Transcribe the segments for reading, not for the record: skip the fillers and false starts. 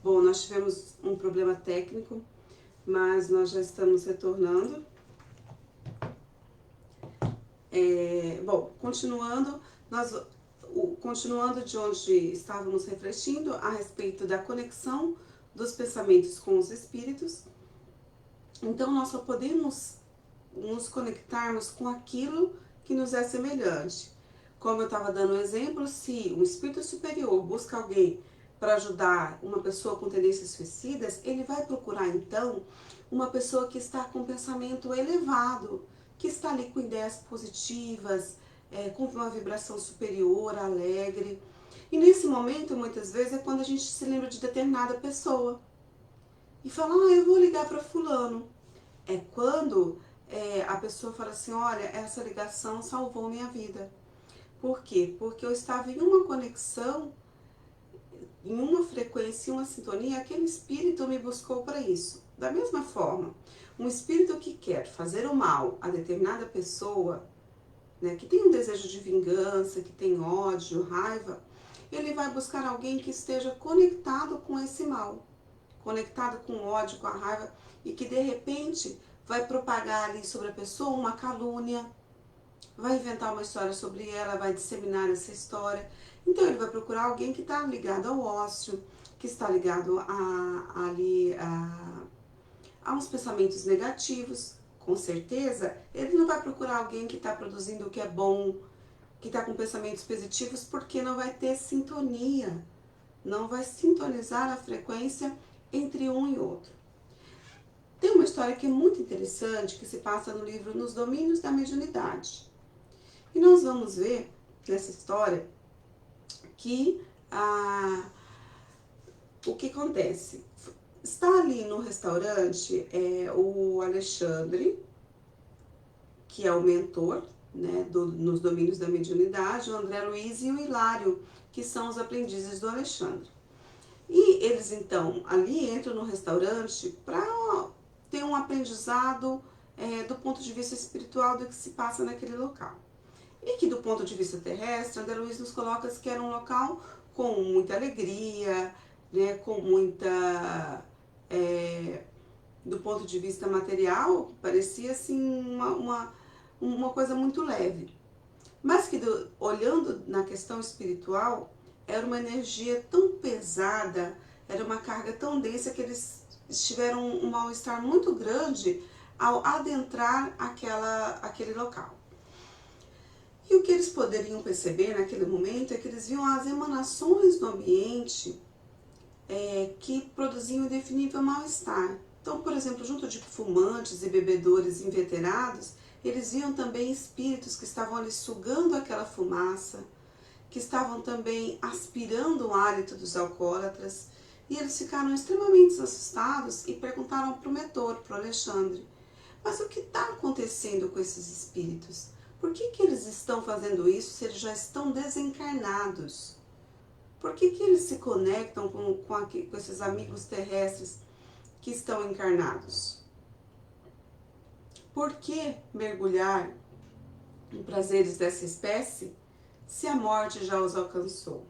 Bom, nós tivemos um problema técnico, mas nós já estamos retornando. Bom, continuando de onde estávamos refletindo a respeito da conexão dos pensamentos com os espíritos. Então, nós só podemos nos conectarmos com aquilo que nos é semelhante. Como eu estava dando um exemplo, se um espírito superior busca alguém para ajudar uma pessoa com tendências suicidas, ele vai procurar então uma pessoa que está com pensamento elevado, que está ali com ideias positivas, com uma vibração superior, alegre. E nesse momento, muitas vezes, é quando a gente se lembra de determinada pessoa e fala, eu vou ligar para fulano. É quando a pessoa fala assim, olha, essa ligação salvou minha vida. Por quê? Porque eu estava em uma conexão, em uma frequência, em uma sintonia, aquele espírito me buscou para isso. Da mesma forma, um espírito que quer fazer o mal a determinada pessoa, né, que tem um desejo de vingança, que tem ódio, raiva, ele vai buscar alguém que esteja conectado com esse mal, conectado com o ódio, com a raiva, e que de repente vai propagar ali sobre a pessoa uma calúnia, vai inventar uma história sobre ela, vai disseminar essa história. Então ele vai procurar alguém que está ligado ao ócio, que está ligado a uns pensamentos negativos. Com certeza, ele não vai procurar alguém que está produzindo o que é bom, que está com pensamentos positivos, porque não vai ter sintonia, não vai sintonizar a frequência entre um e outro. Tem uma história que é muito interessante, que se passa no livro Nos Domínios da Mediunidade. E nós vamos ver nessa história que o que acontece. Está ali no restaurante o Alexandre, que é o mentor, né, nos domínios da mediunidade, o André Luiz e o Hilário, que são os aprendizes do Alexandre. E eles então ali entram no restaurante para ter um aprendizado do ponto de vista espiritual do que se passa naquele local. E que do ponto de vista terrestre, André Luiz nos coloca que era um local com muita alegria, né, com muita... do ponto de vista material, parecia assim uma coisa muito leve. Mas que olhando na questão espiritual, era uma energia tão pesada, era uma carga tão densa que eles tiveram um mal-estar muito grande ao adentrar aquele local. E o que eles poderiam perceber naquele momento é que eles viam as emanações do ambiente que produziam indefinível mal-estar. Então, por exemplo, junto de fumantes e bebedores inveterados, eles viam também espíritos que estavam ali sugando aquela fumaça, que estavam também aspirando o hálito dos alcoólatras, e eles ficaram extremamente assustados e perguntaram para o mentor, para o Alexandre, mas o que está acontecendo com esses espíritos? Por que eles estão fazendo isso se eles já estão desencarnados? Por que eles se conectam com esses amigos terrestres que estão encarnados? Por que mergulhar em prazeres dessa espécie se a morte já os alcançou?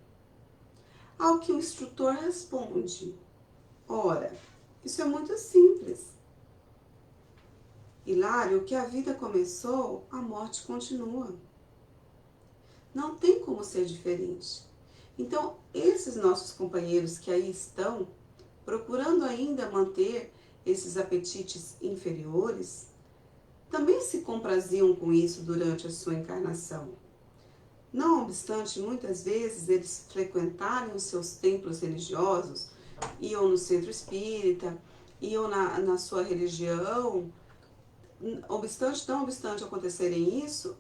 Ao que o instrutor responde, ora, isso é muito simples. Hilário, que a vida começou, a morte continua. Não tem como ser diferente. Então, esses nossos companheiros que aí estão, procurando ainda manter esses apetites inferiores, também se compraziam com isso durante a sua encarnação. Não obstante, muitas vezes eles frequentarem os seus templos religiosos, iam no centro espírita, iam na sua religião, não obstante acontecerem isso,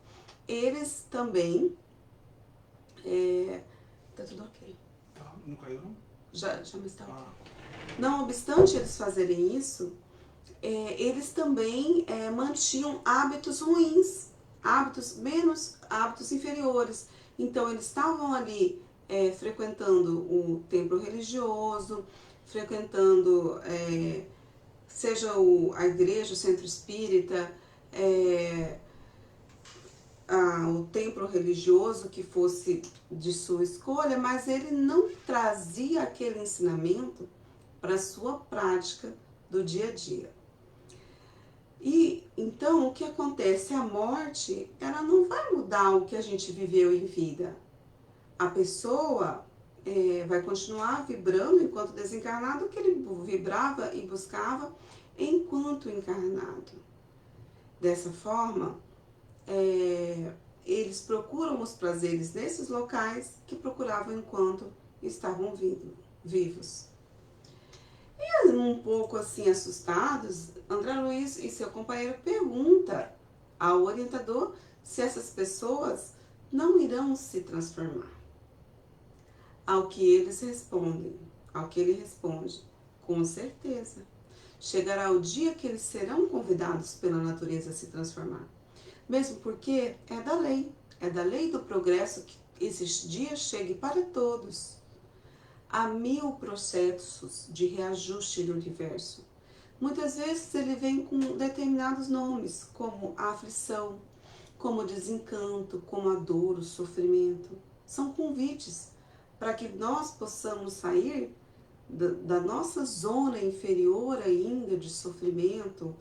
eles também... tá tudo ok. Não caiu, não? Já me está ok. Não obstante eles fazerem isso, eles também mantinham hábitos ruins, hábitos inferiores. Então eles estavam ali frequentando o templo religioso, frequentando seja a igreja, o centro espírita, o templo religioso que fosse de sua escolha, mas ele não trazia aquele ensinamento para a sua prática do dia a dia. E então o que acontece? A morte, ela não vai mudar o que a gente viveu em vida. A pessoa vai continuar vibrando enquanto desencarnado o que ele vibrava e buscava enquanto encarnado. Dessa forma, eles procuram os prazeres nesses locais que procuravam enquanto estavam vivos. E um pouco assim assustados, André Luiz e seu companheiro perguntam ao orientador se essas pessoas não irão se transformar. Ao que eles respondem, ao que ele responde, com certeza. Chegará o dia que eles serão convidados pela natureza a se transformar. Mesmo porque é da lei do progresso que esses dias chegue para todos. Há 1000 processos de reajuste do universo. Muitas vezes ele vem com determinados nomes, como a aflição, como o desencanto, como a dor, o sofrimento. São convites para que nós possamos sair da nossa zona inferior ainda de sofrimento,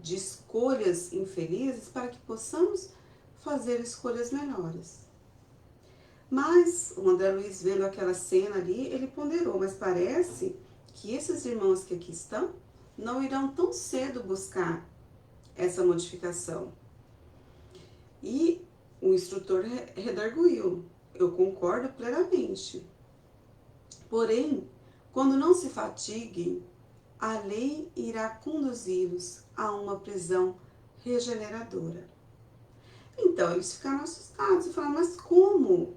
de escolhas infelizes, para que possamos fazer escolhas melhores. Mas o André Luiz, vendo aquela cena ali, ele ponderou, mas parece que esses irmãos que aqui estão não irão tão cedo buscar essa modificação. E o instrutor redarguiu: eu concordo plenamente. Porém, quando não se fatiguem, a lei irá conduzi-los a uma prisão regeneradora. Então eles ficaram assustados e falaram: mas como?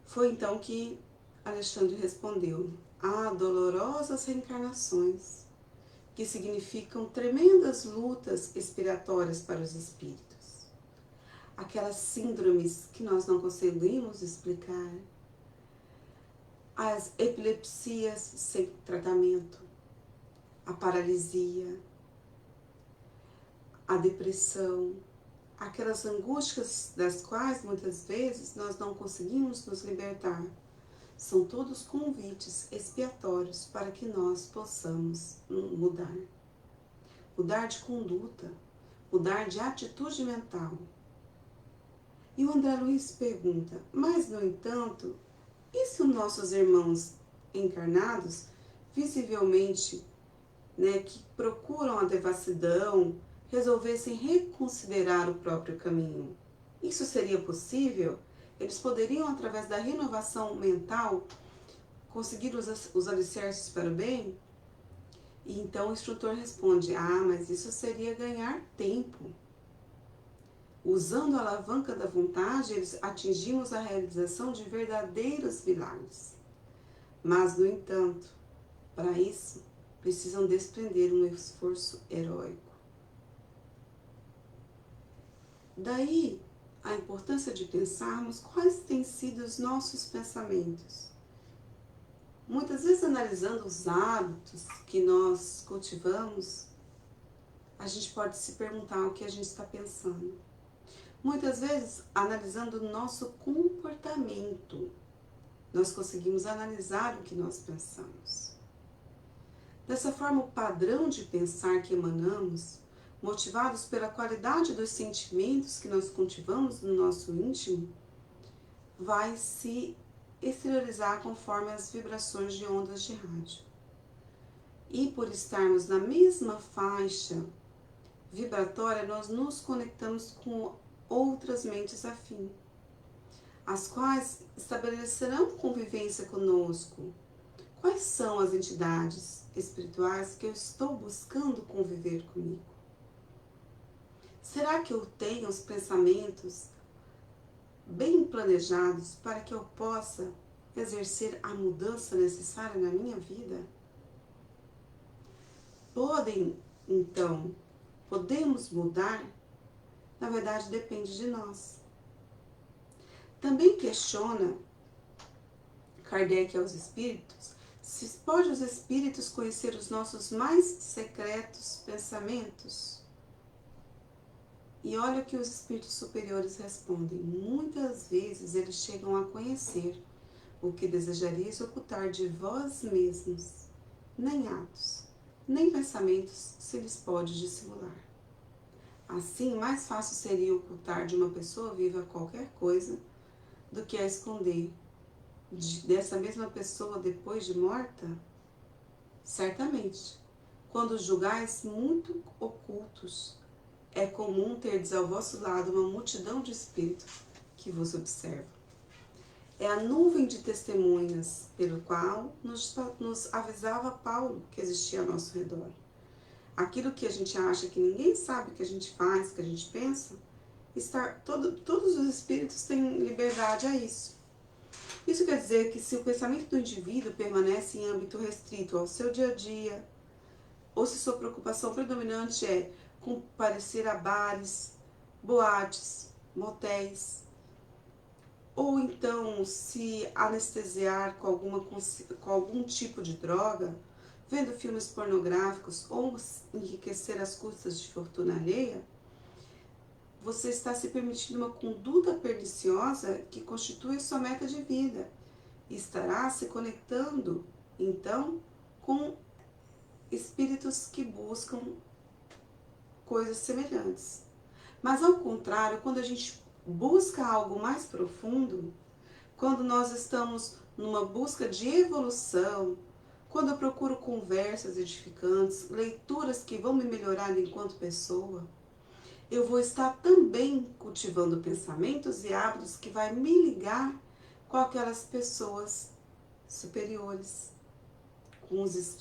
Foi então que Alexandre respondeu: há dolorosas reencarnações, que significam tremendas lutas expiratórias para os espíritos. Aquelas síndromes que nós não conseguimos explicar, as epilepsias sem tratamento, a paralisia, a depressão, aquelas angústias das quais muitas vezes nós não conseguimos nos libertar. São todos convites expiatórios para que nós possamos mudar. Mudar de conduta, mudar de atitude mental. E o André Luiz pergunta: mas, no entanto, e se os nossos irmãos encarnados, visivelmente, que procuram a devassidão, resolvessem reconsiderar o próprio caminho? Isso seria possível? Eles poderiam, através da renovação mental, conseguir os alicerces para o bem? E então o instrutor responde: mas isso seria ganhar tempo. Usando a alavanca da vontade, eles atingimos a realização de verdadeiros milagres. Mas, no entanto, para isso, precisam desprender um esforço heróico. Daí, a importância de pensarmos quais têm sido os nossos pensamentos. Muitas vezes, analisando os hábitos que nós cultivamos, a gente pode se perguntar o que a gente está pensando. Muitas vezes, analisando o nosso comportamento, nós conseguimos analisar o que nós pensamos. Dessa forma, o padrão de pensar que emanamos, motivados pela qualidade dos sentimentos que nós cultivamos no nosso íntimo, vai se exteriorizar conforme as vibrações de ondas de rádio. E por estarmos na mesma faixa vibratória, nós nos conectamos com outras mentes afins, as quais estabelecerão convivência conosco. Quais são as entidades espirituais que eu estou buscando conviver comigo? Será que eu tenho os pensamentos bem planejados para que eu possa exercer a mudança necessária na minha vida? Podemos mudar? Na verdade, depende de nós. Também questiona Kardec aos espíritos se pode os espíritos conhecer os nossos mais secretos pensamentos. E olha o que os espíritos superiores respondem: muitas vezes eles chegam a conhecer, o que desejareis ocultar de vós mesmos, nem atos, nem pensamentos se lhes pode dissimular. Assim, mais fácil seria ocultar de uma pessoa viva qualquer coisa do que a esconder dessa mesma pessoa depois de morta? Certamente, quando julgais muito ocultos, é comum terdes ao vosso lado uma multidão de espíritos que vos observam. É a nuvem de testemunhas pelo qual nos avisava Paulo que existia ao nosso redor. Aquilo que a gente acha que ninguém sabe que a gente faz, que a gente pensa, todos os espíritos têm liberdade a isso. Isso quer dizer que se o pensamento do indivíduo permanece em âmbito restrito ao seu dia a dia, ou se sua preocupação predominante é comparecer a bares, boates, motéis, ou então se anestesiar com algum tipo de droga, vendo filmes pornográficos ou enriquecer às custas de fortuna alheia, você está se permitindo uma conduta perniciosa que constitui sua meta de vida e estará se conectando, então, com espíritos que buscam coisas semelhantes. Mas, ao contrário, quando a gente busca algo mais profundo, quando nós estamos numa busca de evolução, quando eu procuro conversas edificantes, leituras que vão me melhorar enquanto pessoa, eu vou estar também cultivando pensamentos e hábitos que vai me ligar com aquelas pessoas superiores,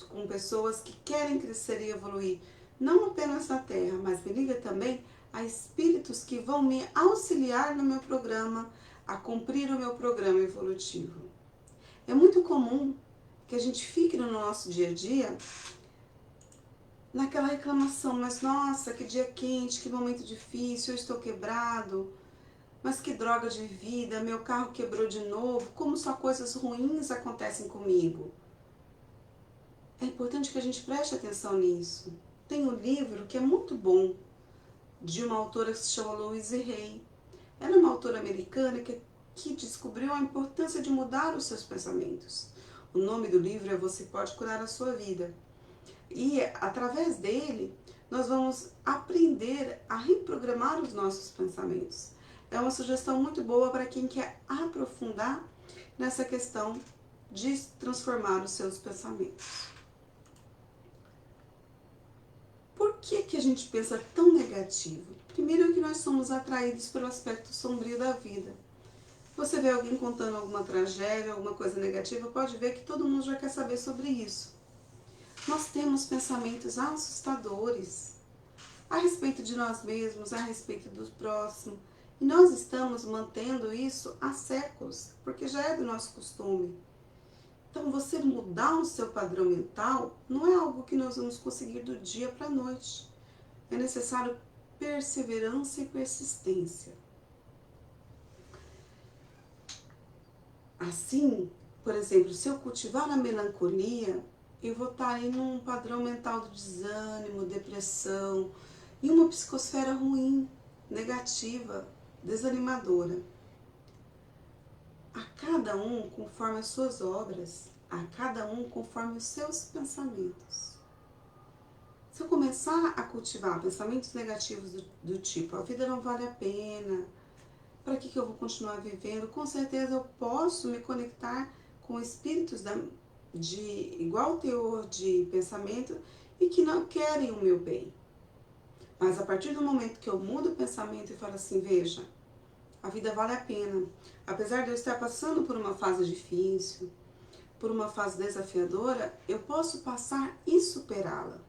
com pessoas que querem crescer e evoluir, não apenas na Terra, mas me liga também a espíritos que vão me auxiliar no meu programa, a cumprir o meu programa evolutivo. É muito comum que a gente fique no nosso dia a dia naquela reclamação, mas nossa, que dia quente, que momento difícil, eu estou quebrado, mas que droga de vida, meu carro quebrou de novo, como só coisas ruins acontecem comigo. É importante que a gente preste atenção nisso. Tem um livro que é muito bom, de uma autora que se chama Louise Hay. Ela é uma autora americana que descobriu a importância de mudar os seus pensamentos. O nome do livro é Você Pode Curar a Sua Vida. E, através dele, nós vamos aprender a reprogramar os nossos pensamentos. É uma sugestão muito boa para quem quer aprofundar nessa questão de transformar os seus pensamentos. Por que a gente pensa tão negativo? Primeiro que nós somos atraídos pelo aspecto sombrio da vida. Você vê alguém contando alguma tragédia, alguma coisa negativa, pode ver que todo mundo já quer saber sobre isso. Nós temos pensamentos assustadores a respeito de nós mesmos, a respeito do próximo. E nós estamos mantendo isso há séculos, porque já é do nosso costume. Então, você mudar o seu padrão mental não é algo que nós vamos conseguir do dia para a noite. É necessário perseverança e persistência. Assim, por exemplo, se eu cultivar a melancolia, eu vou estar aí num padrão mental do desânimo, depressão e uma psicosfera ruim, negativa, desanimadora. A cada um conforme as suas obras, a cada um conforme os seus pensamentos. Se eu começar a cultivar pensamentos negativos do tipo, a vida não vale a pena, para que eu vou continuar vivendo? Com certeza eu posso me conectar com espíritos de igual teor de pensamento e que não querem o meu bem. Mas a partir do momento que eu mudo o pensamento e falo assim, veja, a vida vale a pena. Apesar de eu estar passando por uma fase difícil, por uma fase desafiadora, eu posso passar e superá-la.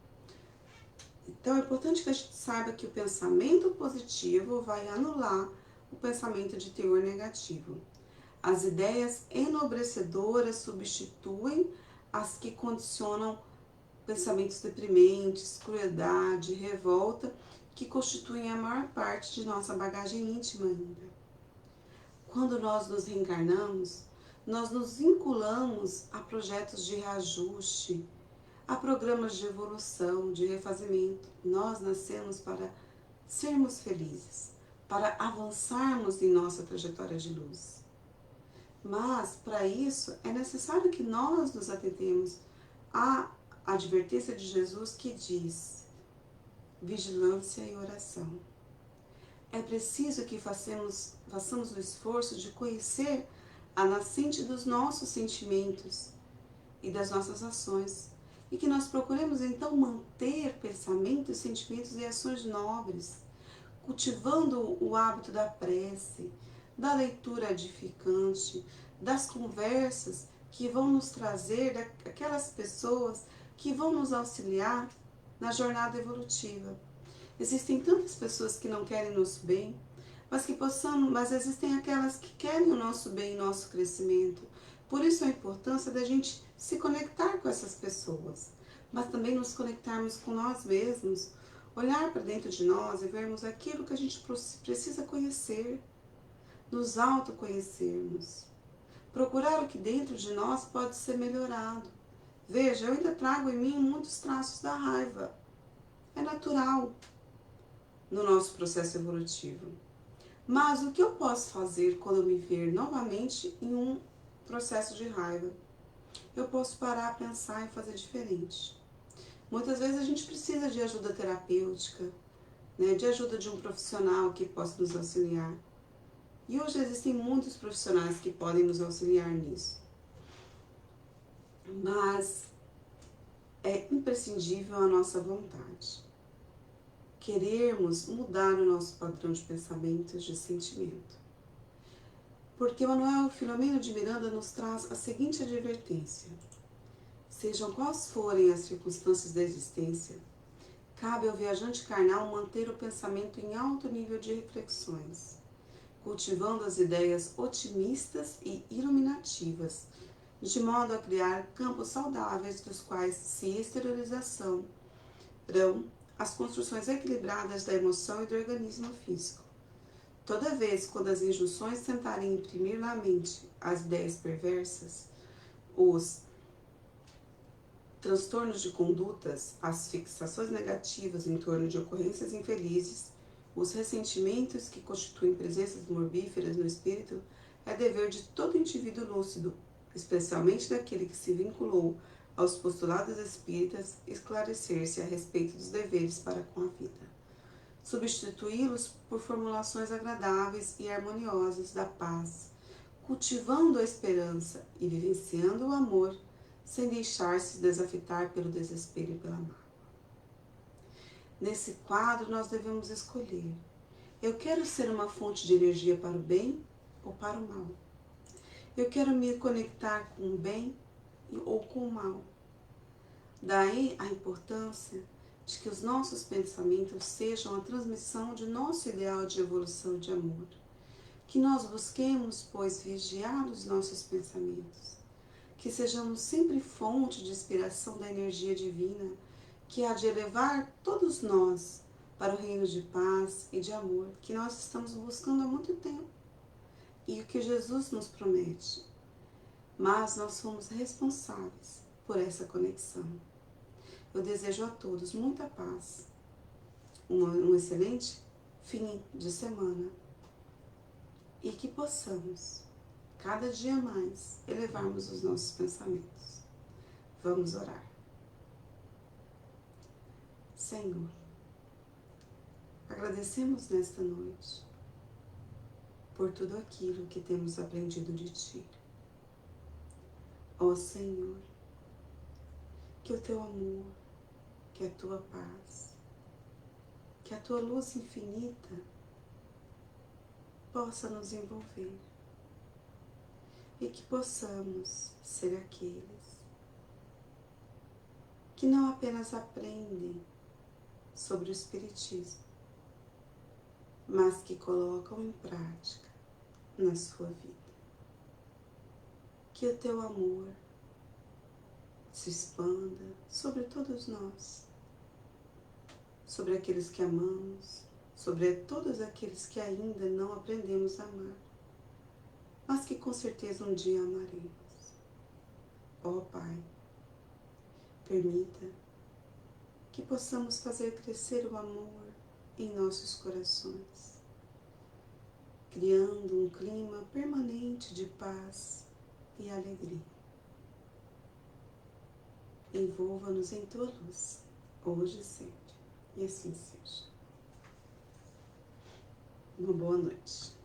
Então é importante que a gente saiba que o pensamento positivo vai anular o pensamento de teor negativo. As ideias enobrecedoras substituem as que condicionam pensamentos deprimentes, crueldade, revolta, que constituem a maior parte de nossa bagagem íntima ainda. Quando nós nos reencarnamos, nós nos vinculamos a projetos de reajuste, a programas de evolução, de refazimento. Nós nascemos para sermos felizes, para avançarmos em nossa trajetória de luz. Mas, para isso, é necessário que nós nos atentemos à advertência de Jesus que diz: vigilância e oração. É preciso que façamos o esforço de conhecer a nascente dos nossos sentimentos e das nossas ações, e que nós procuremos então manter pensamentos, sentimentos e ações nobres, cultivando o hábito da prece, da leitura edificante, das conversas que vão nos trazer aquelas pessoas que vão nos auxiliar na jornada evolutiva. Existem tantas pessoas que não querem nosso bem, mas existem aquelas que querem o nosso bem e nosso crescimento. Por isso a importância da gente se conectar com essas pessoas, mas também nos conectarmos com nós mesmos, olhar para dentro de nós e vermos aquilo que a gente precisa conhecer, nos autoconhecermos, procurar o que dentro de nós pode ser melhorado. Veja, eu ainda trago em mim muitos traços da raiva. É natural no nosso processo evolutivo. Mas o que eu posso fazer quando eu me ver novamente em um processo de raiva? Eu posso parar, pensar e fazer diferente. Muitas vezes a gente precisa de ajuda terapêutica, né, de ajuda de um profissional que possa nos auxiliar. E hoje existem muitos profissionais que podem nos auxiliar nisso. Mas é imprescindível a nossa vontade. Querermos mudar o nosso padrão de pensamentos, de sentimento. Porque Manuel Filomeno de Miranda nos traz a seguinte advertência: sejam quais forem as circunstâncias da existência, cabe ao viajante carnal manter o pensamento em alto nível de reflexões, cultivando as ideias otimistas e iluminativas, de modo a criar campos saudáveis dos quais se exteriorização as construções equilibradas da emoção e do organismo físico. Toda vez quando as injunções tentarem imprimir na mente as ideias perversas, os transtornos de condutas, as fixações negativas em torno de ocorrências infelizes, os ressentimentos que constituem presenças morbíferas no espírito, é dever de todo indivíduo lúcido, especialmente daquele que se vinculou aos postulados espíritas, esclarecer-se a respeito dos deveres para com a vida, substituí-los por formulações agradáveis e harmoniosas da paz, cultivando a esperança e vivenciando o amor, sem deixar-se desafitar pelo desespero e pela mágoa. Nesse quadro nós devemos escolher: eu quero ser uma fonte de energia para o bem ou para o mal? Eu quero me conectar com o bem ou com o mal? Daí a importância de que os nossos pensamentos sejam a transmissão de nosso ideal de evolução de amor. Que nós busquemos, pois, vigiar os nossos pensamentos. Que sejamos sempre fonte de inspiração da energia divina, que há de elevar todos nós para o reino de paz e de amor que nós estamos buscando há muito tempo. E o que Jesus nos promete. Mas nós somos responsáveis por essa conexão. Eu desejo a todos muita paz, um excelente fim de semana e que possamos, cada dia mais, elevarmos os nossos pensamentos. Vamos orar. Senhor, agradecemos nesta noite por tudo aquilo que temos aprendido de Ti. Ó Senhor, que o Teu amor, que a Tua paz, que a Tua luz infinita possa nos envolver e que possamos ser aqueles que não apenas aprendem sobre o Espiritismo, mas que colocam em prática na sua vida. Que o Teu amor se expanda sobre todos nós, sobre aqueles que amamos, sobre todos aqueles que ainda não aprendemos a amar, mas que com certeza um dia amaremos. Ó Pai, permita que possamos fazer crescer o amor em nossos corações, criando um clima permanente de paz e alegria. Envolva-nos em tua luz, hoje e sempre, e assim seja. Uma boa noite.